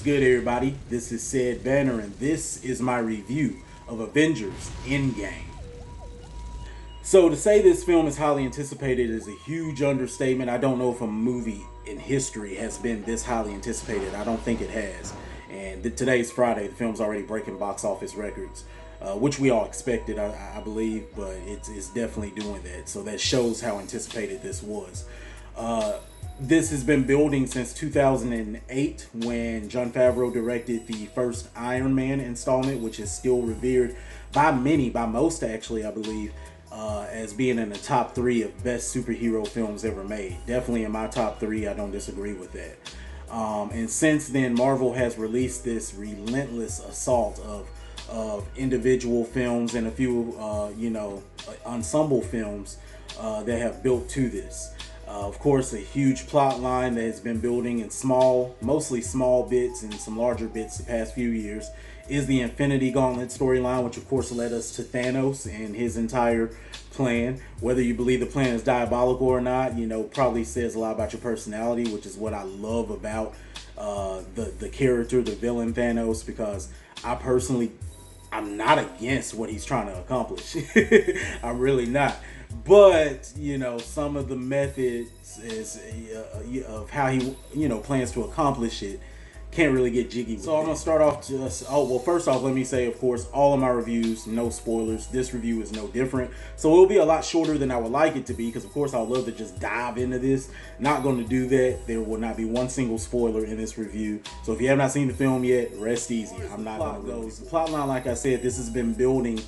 What's good, everybody? This is Ced Banner, and this is my review of Avengers Endgame. So to say this film is highly anticipated is a huge understatement. I don't know if a movie in history has been this highly anticipated. I don't think it has. And today's Friday. The film's already breaking box office records, which we all expected, I believe, but it's definitely doing that. So that shows how anticipated this was. This has been building since 2008 when Jon Favreau directed the first Iron Man installment, which is still revered by many, by most actually, I believe, as being in the top 3 of best superhero films ever made. Definitely in my top 3, I don't disagree with that. And since then, Marvel has released this relentless assault of individual films and a few, ensemble films that have built to this. Of course, a huge plot line that has been building in mostly small bits and some larger bits the past few years is the Infinity Gauntlet storyline, which of course led us to Thanos and his entire plan. Whether you believe the plan is diabolical or not, probably says a lot about your personality, which is what I love about the character, the villain Thanos, because I'm not against what he's trying to accomplish. I'm really not. But, some of the methods of how he, plans to accomplish it can't really get jiggy with. So I'm going to start off first off, let me say, of course, all of my reviews, no spoilers. This review is no different. So it'll be a lot shorter than I would like it to be because, of course, I would love to just dive into this. Not going to do that. There will not be one single spoiler in this review. So if you have not seen the film yet, rest easy. I'm not going to go. The plotline, like I said, this has been building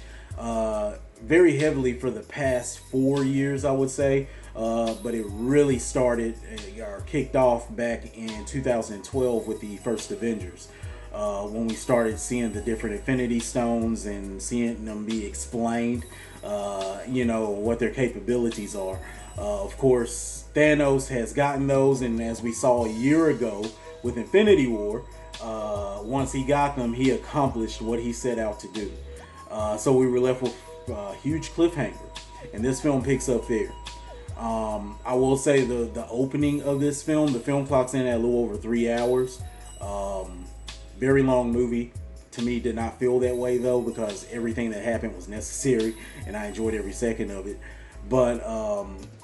very heavily for the past 4 years, I would say, but it really started or kicked off back in 2012 with the first Avengers, when we started seeing the different Infinity Stones and seeing them be explained, what their capabilities are. Of course, Thanos has gotten those, and as we saw a year ago with Infinity War, once he got them, he accomplished what he set out to do. So we were left with a huge cliffhanger, and this film picks up there. I will say the opening of this film, the film clocks in at a little over 3 hours. Very long movie. To me, did not feel that way though, because everything that happened was necessary, and I enjoyed every second of it. But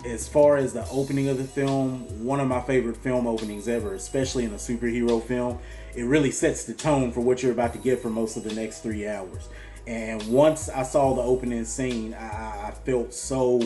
as far as the opening of the film, one of my favorite film openings ever, especially in a superhero film. It really sets the tone for what you're about to get for most of the next 3 hours. And once I saw the opening scene, I felt so,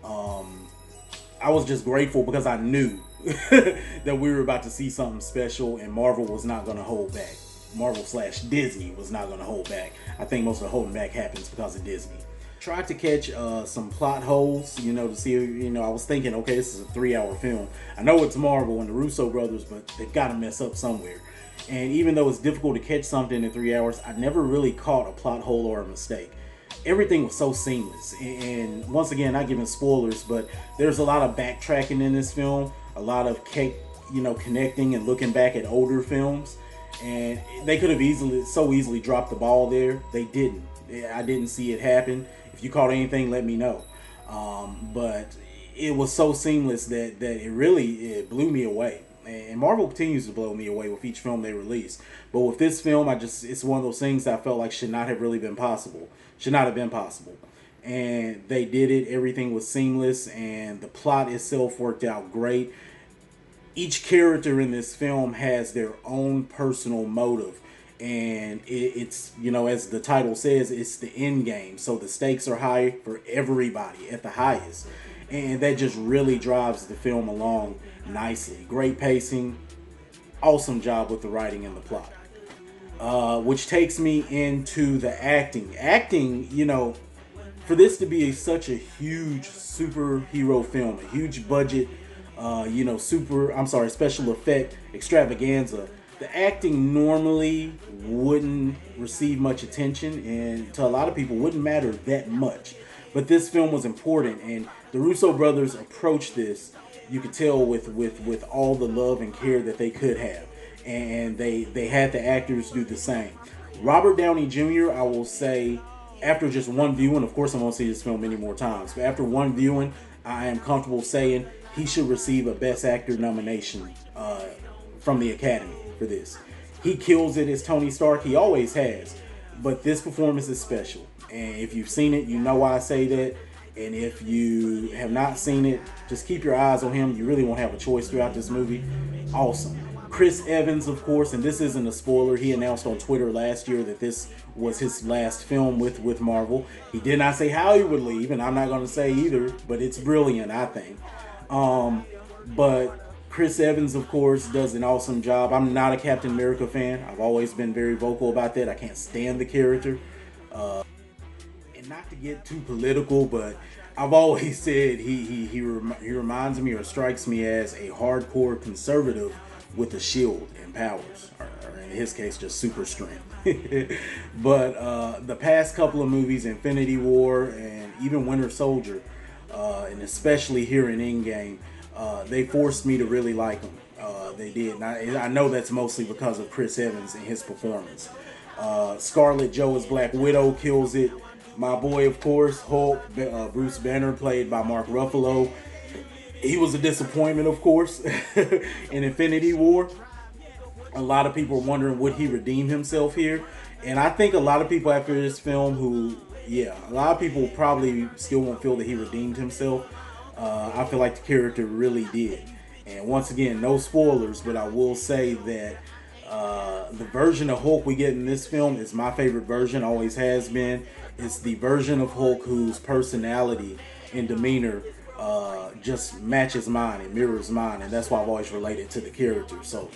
I was just grateful because I knew that we were about to see something special, and Marvel was not going to hold back. Marvel/Disney was not going to hold back. I think most of the holding back happens because of Disney. Tried to catch some plot holes, to see, I was thinking, okay, this is a 3-hour film. I know it's Marvel and the Russo brothers, but they've got to mess up somewhere. And even though it's difficult to catch something in 3 hours, I never really caught a plot hole or a mistake. Everything was so seamless. And once again, not giving spoilers, but there's a lot of backtracking in this film, a lot of connecting and looking back at older films. And they could have so easily dropped the ball there. They didn't. I didn't see it happen. If you caught anything, let me know. But it was so seamless that it blew me away. And Marvel continues to blow me away with each film they release. But with this film, it's one of those things that I felt like should not have been possible. And they did it. Everything was seamless, and the plot itself worked out great. Each character in this film has their own personal motive. And it's, as the title says, it's the end game. So the stakes are high for everybody at the highest. And that just really drives the film along nicely. Great pacing. Awesome job with the writing and the plot. Which takes me into the acting. Acting, for this to be such a huge superhero film, a huge budget, special effect extravaganza, the acting normally wouldn't receive much attention, and to a lot of people wouldn't matter that much. But this film was important, and the Russo brothers approached this, you could tell, with all the love and care that they could have. And they had the actors do the same. Robert Downey Jr., I will say, after just one viewing, of course I'm going to see this film many more times, but after one viewing, I am comfortable saying he should receive a Best Actor nomination from the Academy for this. He kills it as Tony Stark. He always has. But this performance is special. And if you've seen it, you know why I say that. And if you have not seen it, just keep your eyes on him. You really won't have a choice throughout this movie. Awesome. Chris Evans, of course, and this isn't a spoiler. He announced on Twitter last year that this was his last film with Marvel. He did not say how he would leave, and I'm not going to say either, but it's brilliant, I think. But Chris Evans, of course, does an awesome job. I'm not a Captain America fan. I've always been very vocal about that. I can't stand the character. And not to get too political, but I've always said he reminds me or strikes me as a hardcore conservative with a shield and powers, or in his case, just super strength. But the past couple of movies, Infinity War and even Winter Soldier, and especially here in Endgame, they forced me to really like him. They did. And I know that's mostly because of Chris Evans and his performance. Scarlett Jo as Black Widow kills it. My boy, of course, Hulk, Bruce Banner, played by Mark Ruffalo. He was a disappointment, of course, in Infinity War. A lot of people are wondering, would he redeem himself here? And I think a lot of people after this film a lot of people probably still won't feel that he redeemed himself. I feel like the character really did. And once again, no spoilers, but I will say that the version of Hulk we get in this film is my favorite version, always has been. It's the version of Hulk whose personality and demeanor just matches mine and mirrors mine, and that's why I've always related to the character. So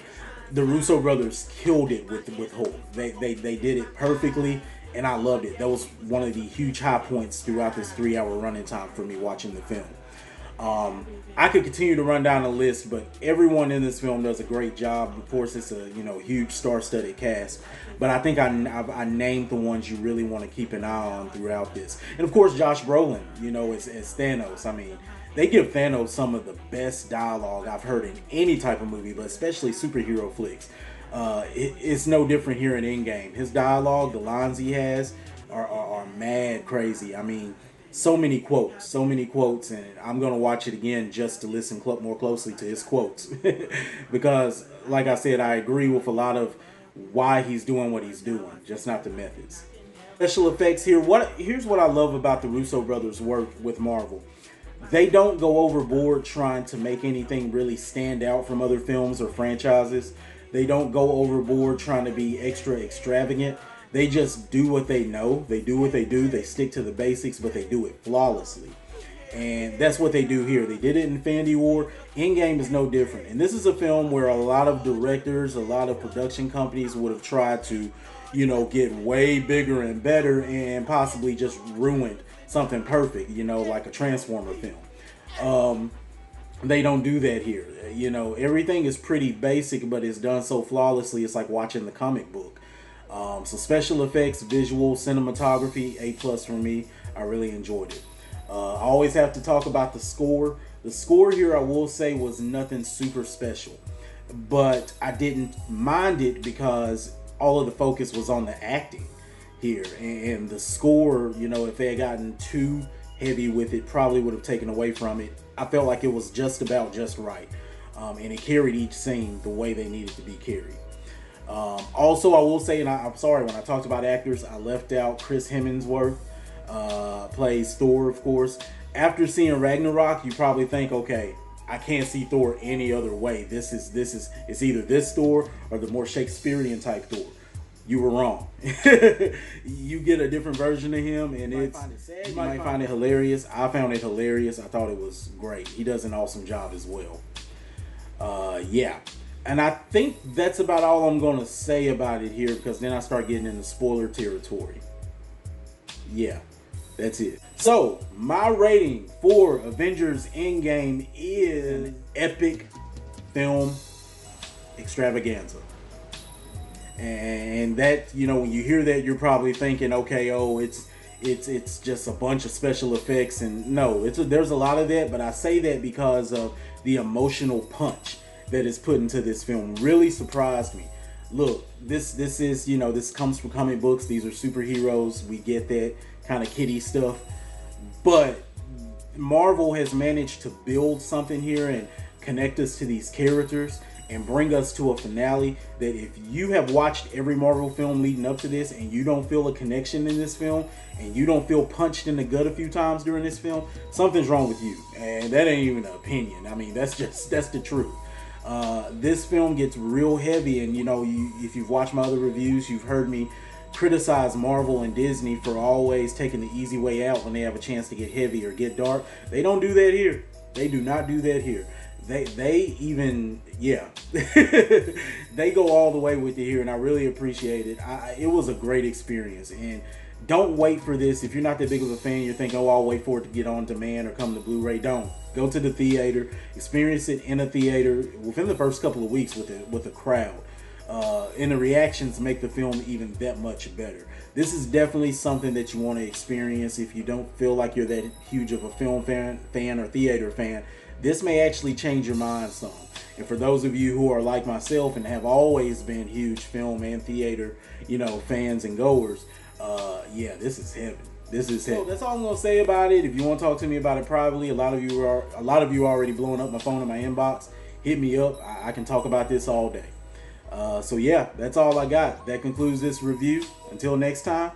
the Russo brothers killed it with Hulk. They did it perfectly, and I loved it. That was one of the huge high points throughout this 3-hour running time for me watching the film. I could continue to run down the list, but everyone in this film does a great job. Of course, it's a huge star-studded cast, but I think I named the ones you really want to keep an eye on throughout this. And of course, Josh Brolin, as Thanos. I mean, they give Thanos some of the best dialogue I've heard in any type of movie, but especially superhero flicks. It's no different here in Endgame. His dialogue, the lines he has, are mad crazy. I mean, so many quotes, and I'm going to watch it again just to listen more closely to his quotes. Because, like I said, I agree with a lot of why he's doing what he's doing, just not the methods. Special effects here. Here's what I love about the Russo brothers' work with Marvel. They don't go overboard trying to make anything really stand out from other films or franchises. They don't go overboard trying to be extra extravagant. They just do what they know. They do what they do. They stick to the basics, but they do it flawlessly. And that's what they do here. They did it in Infinity War. Endgame is no different. And this is a film where a lot of directors, a lot of production companies would have tried to, get way bigger and better and possibly just ruined something perfect, like a Transformer film. They don't do that here. Everything is pretty basic, but it's done so flawlessly. It's like watching the comic book. So special effects, visual, cinematography, A+ for me. I really enjoyed it. I always have to talk about the score. The score here, I will say, was nothing super special. But I didn't mind it because all of the focus was on the acting here. And the score, if they had gotten too heavy with it, probably would have taken away from it. I felt like it was just right. And it carried each scene the way they needed to be carried. Also, I will say, and I'm sorry, when I talked about actors, I left out Chris Hemsworth, plays Thor, of course. After seeing Ragnarok, you probably think, okay, I can't see Thor any other way. It's either this Thor or the more Shakespearean type Thor. You were wrong. You get a different version of him, and you might find it hilarious. I found it hilarious. I thought it was great. He does an awesome job as well. Yeah. And I think that's about all I'm going to say about it here, because then I start getting into spoiler territory. Yeah, that's it. So, my rating for Avengers Endgame is epic film extravaganza. And that, when you hear that, you're probably thinking, okay, it's just a bunch of special effects. And no, there's a lot of that, but I say that because of the emotional punch that is put into this film. Really surprised me. Look, this is, this comes from comic books. These are superheroes. We get that kind of kiddie stuff. But Marvel has managed to build something here and connect us to these characters and bring us to a finale that if you have watched every Marvel film leading up to this and you don't feel a connection in this film and you don't feel punched in the gut a few times during this film, something's wrong with you. And that ain't even an opinion. I mean, that's the truth. This film gets real heavy, and you know, if you've watched my other reviews, you've heard me criticize Marvel and Disney for always taking the easy way out when they have a chance to get heavy or get dark. They don't do that here. They do not do that here. They even, yeah, they go all the way with it here, and I really appreciate it. It was a great experience, and don't wait for this. If you're not that big of a fan, you're thinking, oh, I'll wait for it to get on demand or come to Blu-ray. Don't. Go to the theater, experience it in a theater within the first couple of weeks with a crowd. And the reactions make the film even that much better. This is definitely something that you want to experience if you don't feel like you're that huge of a film fan or theater fan. This may actually change your mind some. And for those of you who are like myself and have always been huge film and theater, you know, fans and goers, yeah, this is heaven. This is heaven. So that's all I'm gonna say about it. If you want to talk to me about it privately, a lot of you are already blowing up my phone in my inbox. Hit me up. I can talk about this all day. So yeah, that's all I got. That concludes this review. Until next time,